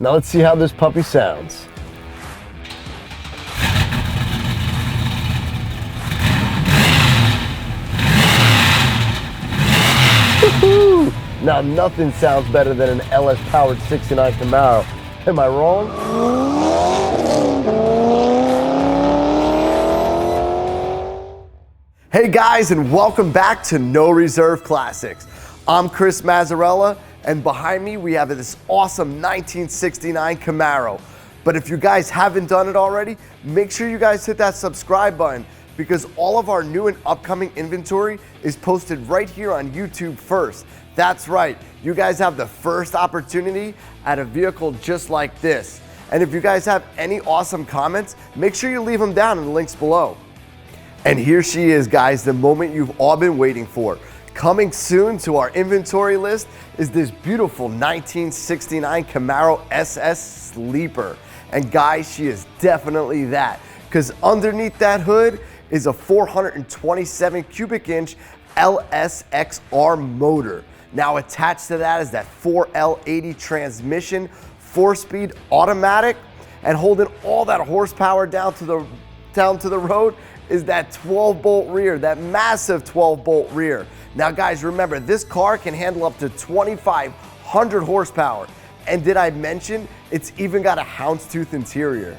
Now let's see how this puppy sounds. Woo-hoo! Now nothing sounds better than an LS powered 69 Camaro. Am I wrong? Hey guys, and welcome back to No Reserve Classics. I'm Chris Mazzarella, and behind me we have this awesome 1969 Camaro. But if you guys haven't done it already, make sure you guys hit that subscribe button, because all of our new and upcoming inventory is posted right here on YouTube first. That's right, you guys have the first opportunity at a vehicle just like this. And if you guys have any awesome comments, make sure you leave them down in the links below. And here she is, guys, the moment you've all been waiting for. Coming soon to our inventory list is this beautiful 1969 Camaro SS Sleeper. And guys, she is definitely that, because underneath that hood is a 427 cubic inch LSXR motor. Now attached to that is that 4L80 transmission, 4-speed automatic, and holding all that horsepower down to the road is that 12-bolt rear, that massive 12-bolt rear. Now guys, remember, this car can handle up to 2,500 horsepower. And did I mention it's even got a houndstooth interior?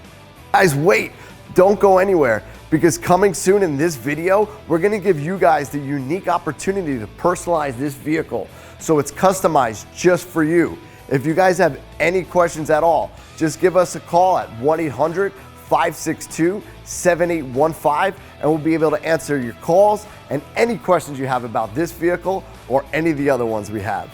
Guys, wait, don't go anywhere, because coming soon in this video, we're gonna give you guys the unique opportunity to personalize this vehicle so it's customized just for you. If you guys have any questions at all, just give us a call at 1-800-562-7815, and we'll be able to answer your calls and any questions you have about this vehicle or any of the other ones we have.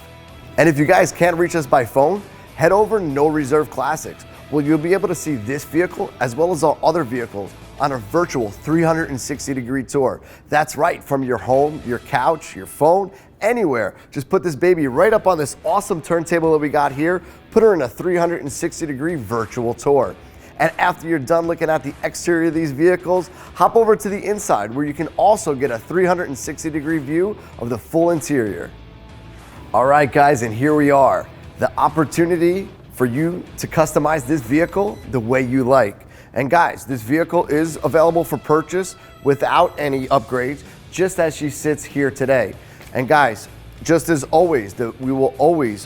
And if you guys can't reach us by phone, head over to No Reserve Classics, where you'll be able to see this vehicle as well as our other vehicles on a virtual 360-degree tour. That's right, from your home, your couch, your phone, anywhere. Just put this baby right up on this awesome turntable that we got here, put her in a 360-degree virtual tour. And after you're done looking at the exterior of these vehicles, hop over to the inside, where you can also get a 360-degree view of the full interior. All right, guys, and here we are. The opportunity for you to customize this vehicle the way you like. And guys, this vehicle is available for purchase without any upgrades, just as she sits here today. And guys, just as always, we will always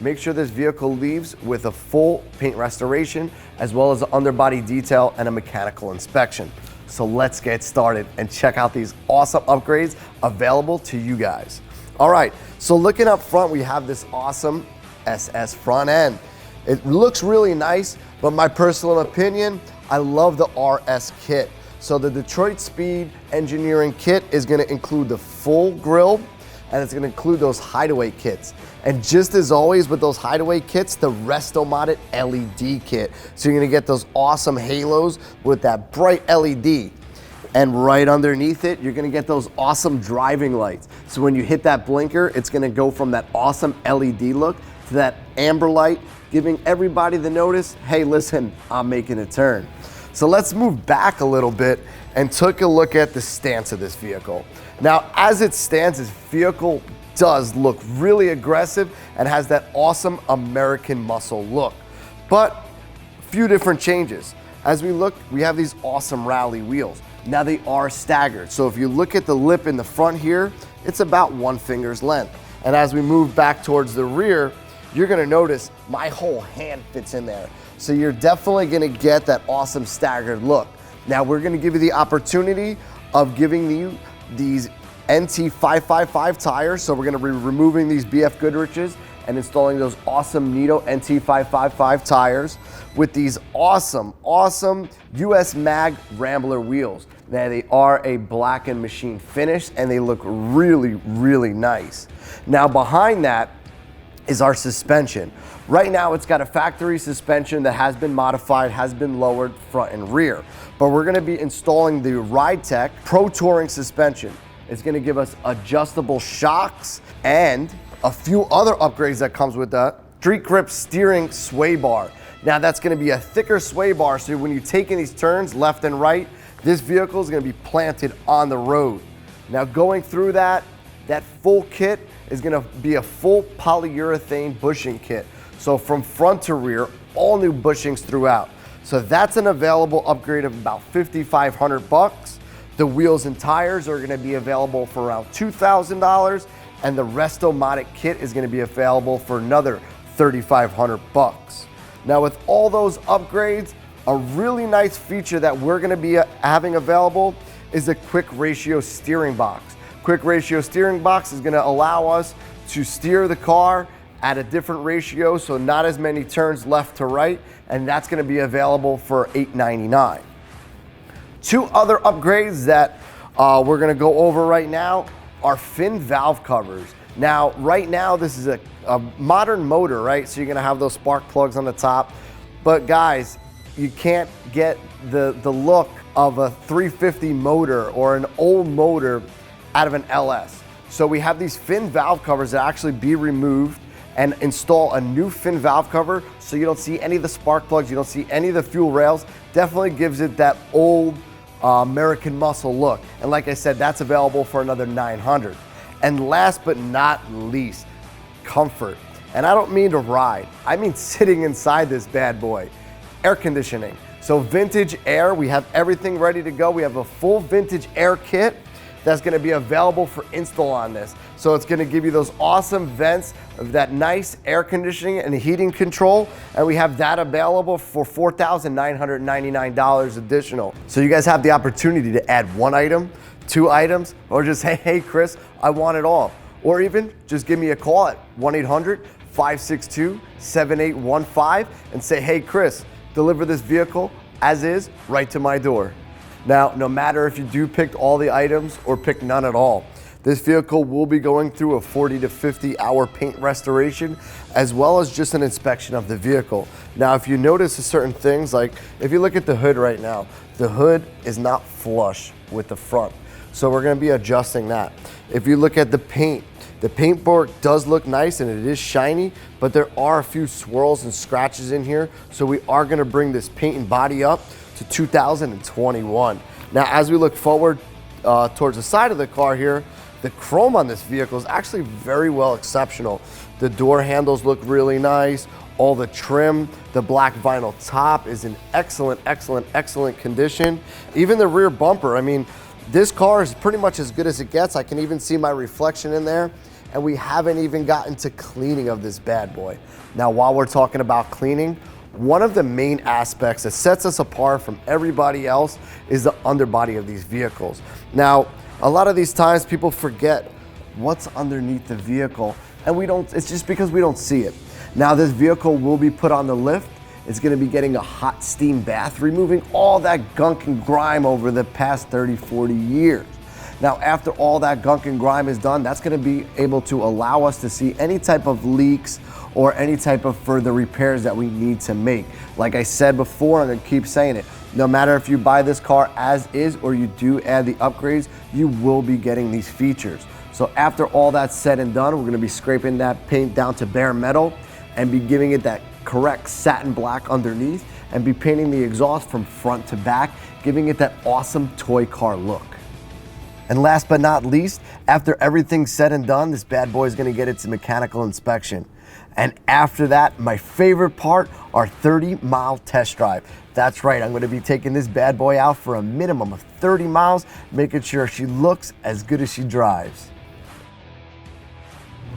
make sure this vehicle leaves with a full paint restoration, as well as an underbody detail and a mechanical inspection. So let's get started and check out these awesome upgrades available to you guys. All right, so looking up front, we have this awesome SS front end. It looks really nice, but my personal opinion, I love the RS kit. So the Detroit Speed Engineering kit is gonna include the full grille, and it's gonna include those hideaway kits. And just as always with those hideaway kits, the resto-modded LED kit. So you're gonna get those awesome halos with that bright LED. And right underneath it, you're gonna get those awesome driving lights. So when you hit that blinker, it's gonna go from that awesome LED look to that amber light, giving everybody the notice, hey, listen, I'm making a turn. So let's move back a little bit and take a look at the stance of this vehicle. Now, as it stands, this vehicle does look really aggressive and has that awesome American muscle look. But a few different changes. As we look, we have these awesome rally wheels. Now they are staggered. So if you look at the lip in the front here, it's about 1 finger's length. And as we move back towards the rear, you're gonna notice my whole hand fits in there. So you're definitely gonna get that awesome staggered look. Now we're gonna give you the opportunity of giving you these NT555 tires. So we're gonna be removing these BF Goodriches and installing those awesome Nitto NT555 tires with these awesome US Mag Rambler wheels. Now they are a blackened machine finish and they look really nice. Now behind that is our suspension. Right now it's got a factory suspension that has been modified, has been lowered front and rear. But we're gonna be installing the RideTech Pro Touring suspension. It's gonna give us adjustable shocks and a few other upgrades that comes with that. Street grip steering sway bar. Now that's gonna be a thicker sway bar, so when you're taking these turns left and right, this vehicle is gonna be planted on the road. Now going through that full kit is gonna be a full polyurethane bushing kit. So from front to rear, all new bushings throughout. So that's an available upgrade of about $5,500. The wheels and tires are gonna be available for around $2,000, and the Resto-Motic kit is gonna be available for another $3,500. Now with all those upgrades, a really nice feature that we're gonna be having available is a quick ratio steering box. Quick ratio steering box is gonna allow us to steer the car at a different ratio, so not as many turns left to right, and that's gonna be available for $899. Two other upgrades that we're gonna go over right now are fin valve covers. Now, right now, this is a modern motor, right? So you're gonna have those spark plugs on the top, but guys, you can't get the look of a 350 motor or an old motor out of an LS. So we have these fin valve covers that actually be removed and install a new fin valve cover, so you don't see any of the spark plugs, you don't see any of the fuel rails. Definitely gives it that old American muscle look. And like I said, that's available for another $900. And last but not least, comfort. And I don't mean to ride, I mean sitting inside this bad boy. Air conditioning. So Vintage Air, we have everything ready to go. We have a full Vintage Air kit that's gonna be available for install on this. So it's gonna give you those awesome vents of that nice air conditioning and heating control. And we have that available for $4,999 additional. So you guys have the opportunity to add one item, two items, or just say, hey Chris, I want it all. Or even just give me a call at 1-800-562-7815 and say, hey Chris, deliver this vehicle as is right to my door. Now, no matter if you do pick all the items or pick none at all, this vehicle will be going through a 40 to 50 hour paint restoration, as well as just an inspection of the vehicle. Now, if you notice certain things, like if you look at the hood right now, the hood is not flush with the front. So we're gonna be adjusting that. If you look at the paintboard does look nice and it is shiny, but there are a few swirls and scratches in here. So we are gonna bring this paint and body up to 2021. Now, as we look forward towards the side of the car here, the chrome on this vehicle is actually very well exceptional. The door handles look really nice. All the trim, the black vinyl top is in excellent, excellent, excellent condition. Even the rear bumper, I mean, this car is pretty much as good as it gets. I can even see my reflection in there, and we haven't even gotten to cleaning of this bad boy. Now, while we're talking about cleaning, one of the main aspects that sets us apart from everybody else is the underbody of these vehicles. Now, a lot of these times people forget what's underneath the vehicle, and it's just because we don't see it. Now, this vehicle will be put on the lift. It's gonna be getting a hot steam bath, removing all that gunk and grime over the past 30, 40 years. Now, after all that gunk and grime is done, that's gonna be able to allow us to see any type of leaks or any type of further repairs that we need to make. Like I said before, and I keep saying it, no matter if you buy this car as is or you do add the upgrades, you will be getting these features. So after all that's said and done, we're gonna be scraping that paint down to bare metal and be giving it that correct satin black underneath and be painting the exhaust from front to back, giving it that awesome toy car look. And last but not least, after everything's said and done, this bad boy is gonna get its mechanical inspection. And after that, my favorite part, our 30-mile test drive. That's right, I'm gonna be taking this bad boy out for a minimum of 30 miles, making sure she looks as good as she drives.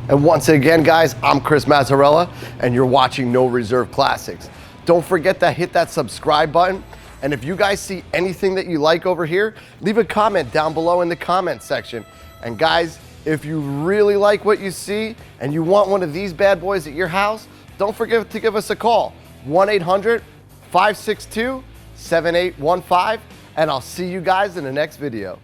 And once again, guys, I'm Chris Mazzarella, and you're watching No Reserve Classics. Don't forget to hit that subscribe button. And if you guys see anything that you like over here, leave a comment down below in the comment section. And guys, if you really like what you see and you want one of these bad boys at your house, don't forget to give us a call, 1-800-562-7815, and I'll see you guys in the next video.